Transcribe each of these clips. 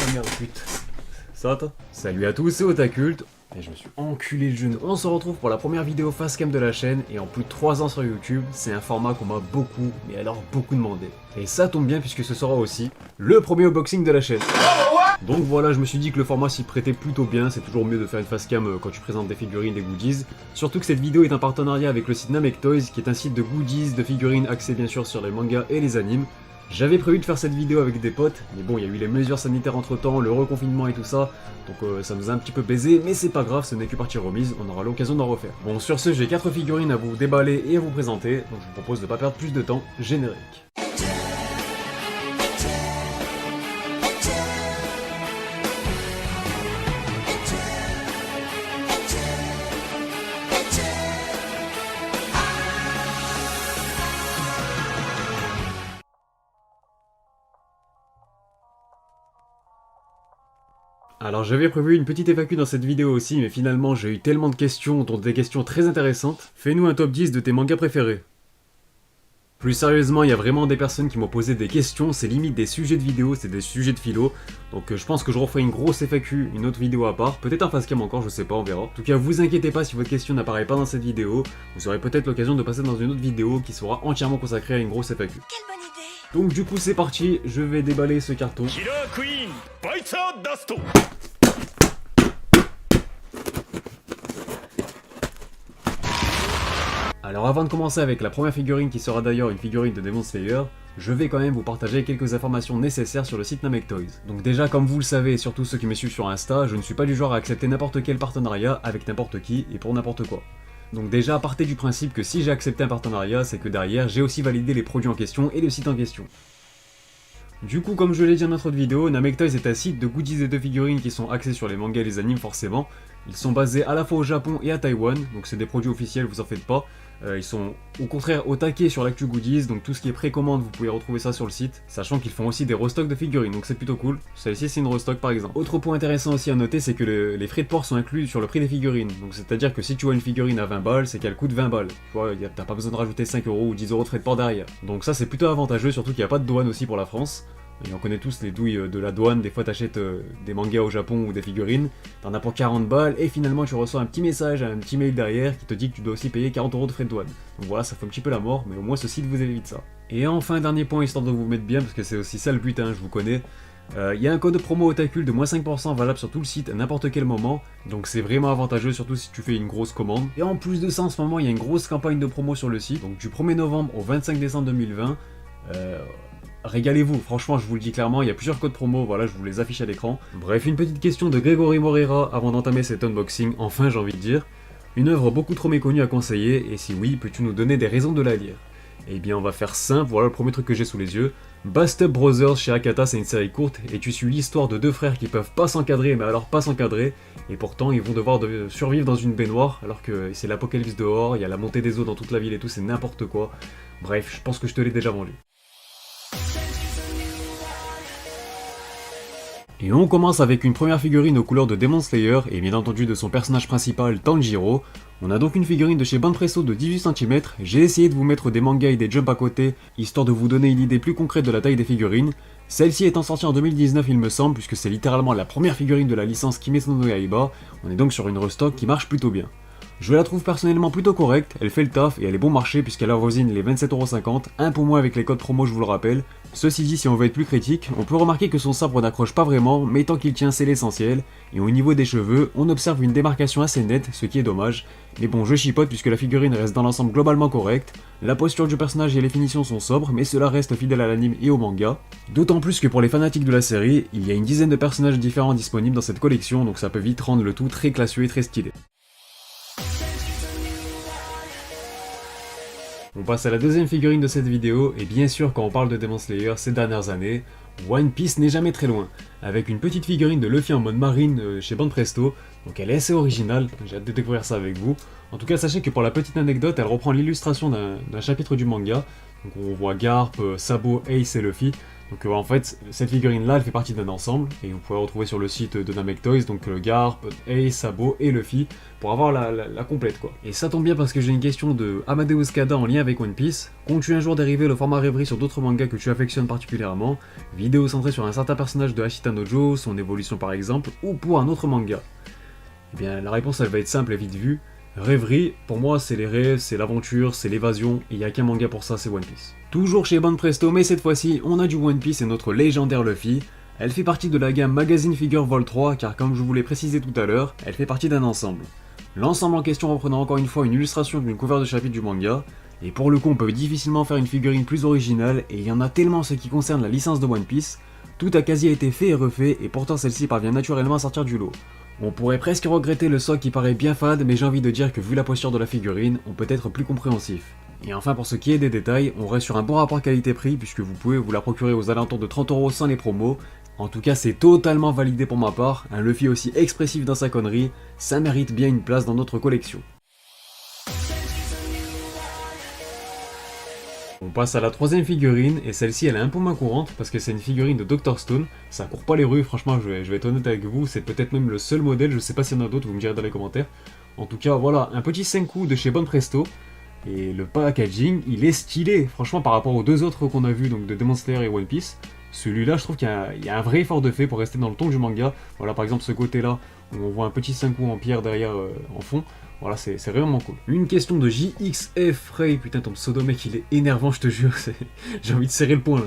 Oh merde, putain. Ça toi? Salut à tous, c'est Otakult. Et je me suis enculé le genou. On se retrouve pour la première vidéo facecam de la chaîne, et en plus de 3 ans sur YouTube, c'est un format qu'on m'a beaucoup, mais alors beaucoup demandé. Et ça tombe bien puisque ce sera aussi le premier unboxing de la chaîne. Donc voilà, je me suis dit que le format s'y prêtait plutôt bien, c'est toujours mieux de faire une facecam quand tu présentes des figurines, des goodies. Surtout que cette vidéo est un partenariat avec le site Namek-Toys, qui est un site de goodies, de figurines axé bien sûr sur les mangas et les animes. J'avais prévu de faire cette vidéo avec des potes, mais bon, il y a eu les mesures sanitaires entre temps, le reconfinement et tout ça, donc ça nous a un petit peu baisé, mais c'est pas grave, ce n'est que partie remise, on aura l'occasion d'en refaire. Bon, sur ce, j'ai 4 figurines à vous déballer et à vous présenter, donc je vous propose de pas perdre plus de temps, générique. Alors j'avais prévu une petite FAQ dans cette vidéo aussi, mais finalement j'ai eu tellement de questions, dont des questions très intéressantes. Fais-nous un top 10 de tes mangas préférés. Plus sérieusement, il y a vraiment des personnes qui m'ont posé des questions, c'est limite des sujets de vidéo, c'est des sujets de philo. Donc je pense que je referai une grosse FAQ, une autre vidéo à part, peut-être un facecam encore, je sais pas, on verra. En tout cas, vous inquiétez pas si votre question n'apparaît pas dans cette vidéo, vous aurez peut-être l'occasion de passer dans une autre vidéo qui sera entièrement consacrée à une grosse FAQ. Quelle bonne idée! Donc du coup c'est parti, je vais déballer ce carton. Alors avant de commencer avec la première figurine qui sera d'ailleurs une figurine de Demon Slayer, je vais quand même vous partager quelques informations nécessaires sur le site Namek-Toys. Donc déjà comme vous le savez, et surtout ceux qui me suivent sur Insta, je ne suis pas du genre à accepter n'importe quel partenariat avec n'importe qui et pour n'importe quoi. Donc déjà partez du principe que si j'ai accepté un partenariat, c'est que derrière j'ai aussi validé les produits en question et le site en question. Du coup, comme je l'ai dit dans notre vidéo, Namek-Toys est un site de goodies et de figurines qui sont axés sur les mangas et les animes forcément. Ils sont basés à la fois au Japon et à Taïwan, donc c'est des produits officiels, vous en faites pas. Ils sont au contraire au taquet sur l'actu goodies, donc tout ce qui est précommande, vous pouvez retrouver ça sur le site, sachant qu'ils font aussi des restocks de figurines, donc c'est plutôt cool. Celle-ci c'est une restock par exemple. Autre point intéressant aussi à noter, c'est que les frais de port sont inclus sur le prix des figurines, donc c'est-à-dire que si tu vois une figurine à 20 balles, c'est qu'elle coûte 20 balles. Tu vois, t'as pas besoin de rajouter 5 € ou 10 € de frais de port derrière. Donc ça c'est plutôt avantageux, surtout qu'il n'y a pas de douane aussi pour la France. Et on connaît tous les douilles de la douane, des fois t'achètes des mangas au Japon ou des figurines, t'en as pour 40 balles et finalement tu reçois un petit message, un petit mail derrière qui te dit que tu dois aussi payer 40 € de frais de douane. Donc voilà, ça fait un petit peu la mort, mais au moins ce site vous évite ça. Et enfin, dernier point histoire de vous mettre bien, parce que c'est aussi ça le but, hein, je vous connais. Il y a un code promo Otakult de moins 5% valable sur tout le site à n'importe quel moment, donc c'est vraiment avantageux, surtout si tu fais une grosse commande. Et en plus de ça, en ce moment il y a une grosse campagne de promo sur le site, donc du 1er novembre au 25 décembre 2020. Régalez-vous, franchement je vous le dis clairement, il y a plusieurs codes promo, voilà je vous les affiche à l'écran. Bref, une petite question de Grégory Moreira avant d'entamer cet unboxing, enfin j'ai envie de dire. Une œuvre beaucoup trop méconnue à conseiller, et si oui, peux-tu nous donner des raisons de la lire? Eh bien on va faire simple, voilà le premier truc que j'ai sous les yeux. Bust Up Brothers chez Akata, c'est une série courte, et tu suis l'histoire de deux frères qui peuvent pas s'encadrer, mais alors pas s'encadrer, et pourtant ils vont devoir survivre dans une baignoire, alors que c'est l'apocalypse dehors, il y a la montée des eaux dans toute la ville et tout, c'est n'importe quoi. Bref, je pense que je te l'ai déjà vendu. Et on commence avec une première figurine aux couleurs de Demon Slayer, et bien entendu de son personnage principal, Tanjiro. On a donc une figurine de chez Banpresso de 18 cm, j'ai essayé de vous mettre des mangas et des jumps à côté, histoire de vous donner une idée plus concrète de la taille des figurines. Celle-ci étant sortie en 2019 il me semble, puisque c'est littéralement la première figurine de la licence Kimetsu no Yaiba, on est donc sur une restock qui marche plutôt bien. Je la trouve personnellement plutôt correcte, elle fait le taf et elle est bon marché puisqu'elle avoisine les 27,50€, un pour moins avec les codes promo je vous le rappelle. Ceci dit, si on veut être plus critique, on peut remarquer que son sabre n'accroche pas vraiment, mais tant qu'il tient c'est l'essentiel, et au niveau des cheveux, on observe une démarcation assez nette, ce qui est dommage, mais bon je chipote puisque la figurine reste dans l'ensemble globalement correcte, la posture du personnage et les finitions sont sobres, mais cela reste fidèle à l'anime et au manga, d'autant plus que pour les fanatiques de la série, il y a une dizaine de personnages différents disponibles dans cette collection, donc ça peut vite rendre le tout très classieux et très stylé. On passe à la deuxième figurine de cette vidéo, et bien sûr quand on parle de Demon Slayer ces dernières années, One Piece n'est jamais très loin, avec une petite figurine de Luffy en mode marine chez Banpresto, donc elle est assez originale, j'ai hâte de découvrir ça avec vous. En tout cas sachez que pour la petite anecdote, elle reprend l'illustration d'un chapitre du manga, donc on voit Garp, Sabo, Ace et Luffy, Donc en fait, cette figurine là, elle fait partie d'un ensemble, et vous pouvez retrouver sur le site de Namek donc Garp, Ace, Sabo et Luffy, pour avoir la complète quoi. Et ça tombe bien parce que j'ai une question de Amadeus Kada en lien avec One Piece. Comptes-tu un jour dériver le format rêverie sur d'autres mangas que tu affectionnes particulièrement? Vidéo centrée sur un certain personnage de Hashita no Joe, son évolution par exemple, ou pour un autre manga? Eh bien la réponse elle va être simple et vite vue. Rêverie, pour moi, c'est les rêves, c'est l'aventure, c'est l'évasion, et il n'y a qu'un manga pour ça, c'est One Piece. Toujours chez Banpresto, mais cette fois-ci, on a du One Piece et notre légendaire Luffy. Elle fait partie de la gamme Magazine Figure Vol 3, car comme je vous l'ai précisé tout à l'heure, elle fait partie d'un ensemble. L'ensemble en question reprenant encore une fois une illustration d'une cover de chapitre du manga, et pour le coup on peut difficilement faire une figurine plus originale, et il y en a tellement en ce qui concerne la licence de One Piece, tout a quasi été fait et refait, et pourtant celle-ci parvient naturellement à sortir du lot. On pourrait presque regretter le soc qui paraît bien fade, mais j'ai envie de dire que vu la posture de la figurine, on peut être plus compréhensif. Et enfin pour ce qui est des détails, on reste sur un bon rapport qualité-prix puisque vous pouvez vous la procurer aux alentours de 30€ sans les promos. En tout cas c'est totalement validé pour ma part, un Luffy aussi expressif dans sa connerie, ça mérite bien une place dans notre collection. On passe à la troisième figurine, et celle-ci elle est un peu moins courante parce que c'est une figurine de Dr Stone, ça court pas les rues, franchement je vais être honnête avec vous, c'est peut-être même le seul modèle, je sais pas s'il y en a d'autres, vous me direz dans les commentaires. En tout cas voilà, un petit Senku de chez Banpresto, et le packaging il est stylé, franchement par rapport aux deux autres qu'on a vus, donc de Demon Slayer et One Piece, celui-là je trouve qu'il y a un vrai effort de fait pour rester dans le ton du manga. Voilà par exemple ce côté-là, où on voit un petit Senku en pierre derrière en fond. Voilà, c'est vraiment cool. Une question de JXF Frey, putain ton pseudo mec il est énervant je te jure, j'ai envie de serrer le poing là.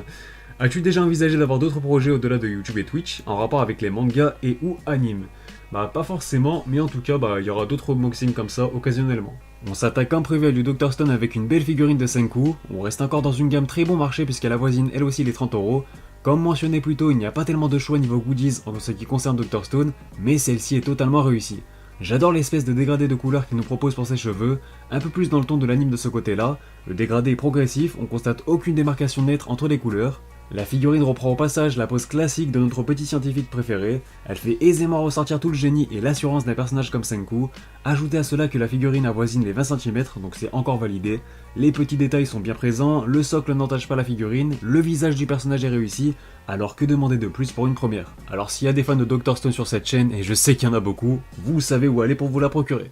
As-tu déjà envisagé d'avoir d'autres projets au-delà de YouTube et Twitch, en rapport avec les mangas et ou animes? Bah pas forcément, mais en tout cas bah il y aura d'autres unboxings comme ça occasionnellement. On s'attaque en prévu à du Dr Stone avec une belle figurine de Senku, on reste encore dans une gamme très bon marché puisqu'elle avoisine elle aussi les 30€. Comme mentionné plus tôt, il n'y a pas tellement de choix niveau goodies en ce qui concerne Dr Stone, mais celle-ci est totalement réussie. J'adore l'espèce de dégradé de couleur qu'il nous propose pour ses cheveux, un peu plus dans le ton de l'anime de ce côté-là. Le dégradé est progressif, on constate aucune démarcation nette entre les couleurs. La figurine reprend au passage la pose classique de notre petit scientifique préféré, elle fait aisément ressortir tout le génie et l'assurance d'un personnage comme Senku. Ajoutez à cela que la figurine avoisine les 20 cm, donc c'est encore validé. Les petits détails sont bien présents, le socle n'entache pas la figurine, le visage du personnage est réussi, alors que demander de plus pour une première? Alors s'il y a des fans de Dr Stone sur cette chaîne, et je sais qu'il y en a beaucoup, vous savez où aller pour vous la procurer.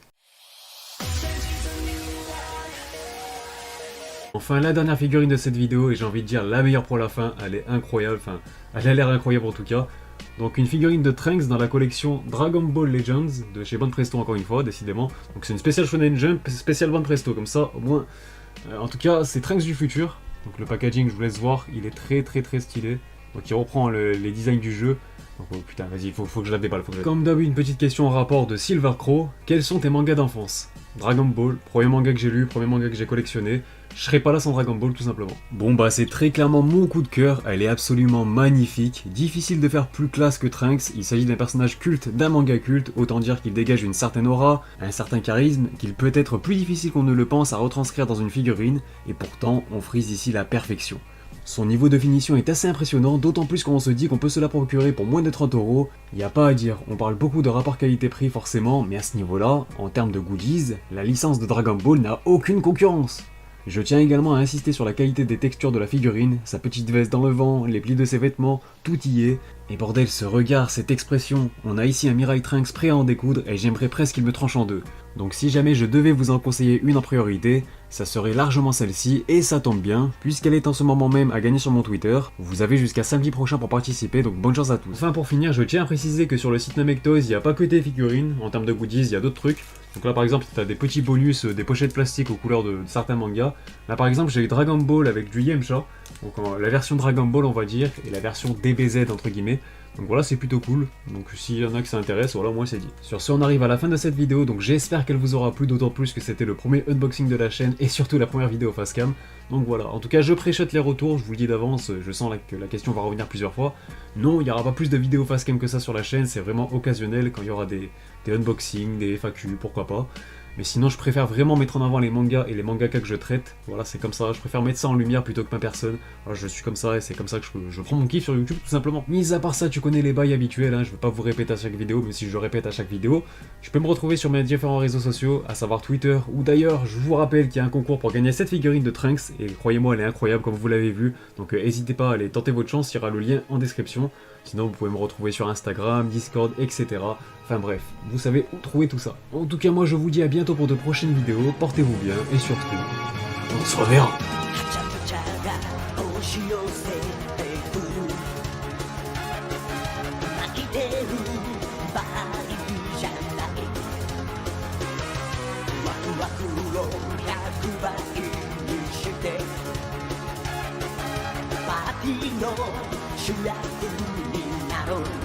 Enfin la dernière figurine de cette vidéo, et j'ai envie de dire la meilleure pour la fin, elle est incroyable, enfin elle a l'air incroyable en tout cas. Donc une figurine de Trunks dans la collection Dragon Ball Legends de chez Banpresto encore une fois, décidément. Donc c'est une spéciale Shonen Jump, spéciale Banpresto, comme ça au moins. En tout cas c'est Trunks du futur, donc le packaging je vous laisse voir, il est très stylé. Donc il reprend les designs du jeu. Donc oh, putain vas-y, faut que je la déballe. Comme d'hab une petite question en rapport de Silver Crow, quels sont tes mangas d'enfance? Dragon Ball, premier manga que j'ai lu, premier manga que j'ai collectionné. Je serais pas là sans Dragon Ball tout simplement. Bon bah c'est très clairement mon coup de cœur, elle est absolument magnifique, difficile de faire plus classe que Trunks, il s'agit d'un personnage culte, d'un manga culte, autant dire qu'il dégage une certaine aura, un certain charisme, qu'il peut être plus difficile qu'on ne le pense à retranscrire dans une figurine, et pourtant on frise ici la perfection. Son niveau de finition est assez impressionnant, d'autant plus quand on se dit qu'on peut se la procurer pour moins de 30€, y a pas à dire, on parle beaucoup de rapport qualité-prix forcément, mais à ce niveau-là, en termes de goodies, la licence de Dragon Ball n'a aucune concurrence. Je tiens également à insister sur la qualité des textures de la figurine, sa petite veste dans le vent, les plis de ses vêtements, tout y est. Et bordel, ce regard, cette expression, on a ici un Mirai Trunks prêt à en découdre et j'aimerais presque qu'il me tranche en deux. Donc si jamais je devais vous en conseiller une en priorité, ça serait largement celle-ci, et ça tombe bien, puisqu'elle est en ce moment même à gagner sur mon Twitter. Vous avez jusqu'à samedi prochain pour participer, donc bonne chance à tous. Enfin pour finir, je tiens à préciser que sur le site Namek Toys, il n'y a pas que des figurines, en termes de goodies, il y a d'autres trucs. Donc là par exemple, tu as des petits bonus, des pochettes plastiques aux couleurs de certains mangas. Là par exemple, j'ai Dragon Ball avec du Yamcha, donc la version Dragon Ball on va dire, et la version DBZ entre guillemets. Donc voilà, c'est plutôt cool, donc s'il y en a que ça intéresse, voilà, moi c'est dit. Sur ce, on arrive à la fin de cette vidéo, donc j'espère qu'elle vous aura plu, d'autant plus que c'était le premier unboxing de la chaîne, et surtout la première vidéo face cam. Donc voilà, en tout cas je préchote les retours, je vous le dis d'avance, je sens là que la question va revenir plusieurs fois. Non, il n'y aura pas plus de vidéos face cam que ça sur la chaîne, c'est vraiment occasionnel quand il y aura des unboxings, des FAQ, pourquoi pas. Mais sinon, je préfère vraiment mettre en avant les mangas et les mangaka que je traite. Voilà, c'est comme ça, je préfère mettre ça en lumière plutôt que ma personne. Voilà, je suis comme ça et c'est comme ça que je prends mon kiff sur YouTube tout simplement. Mis à part ça, tu connais les bails habituels, hein, je vais pas vous répéter à chaque vidéo, mais si je le répète à chaque vidéo, tu peux me retrouver sur mes différents réseaux sociaux, à savoir Twitter, ou d'ailleurs, je vous rappelle qu'il y a un concours pour gagner cette figurine de Trunks, et croyez-moi, elle est incroyable comme vous l'avez vu, donc n'hésitez pas à aller tenter votre chance, il y aura le lien en description. Sinon, vous pouvez me retrouver sur Instagram, Discord, etc. Enfin bref, vous savez où trouver tout ça. En tout cas, moi je vous dis à bientôt pour de prochaines vidéos, portez-vous bien, et surtout, on se reverra. 主役になろう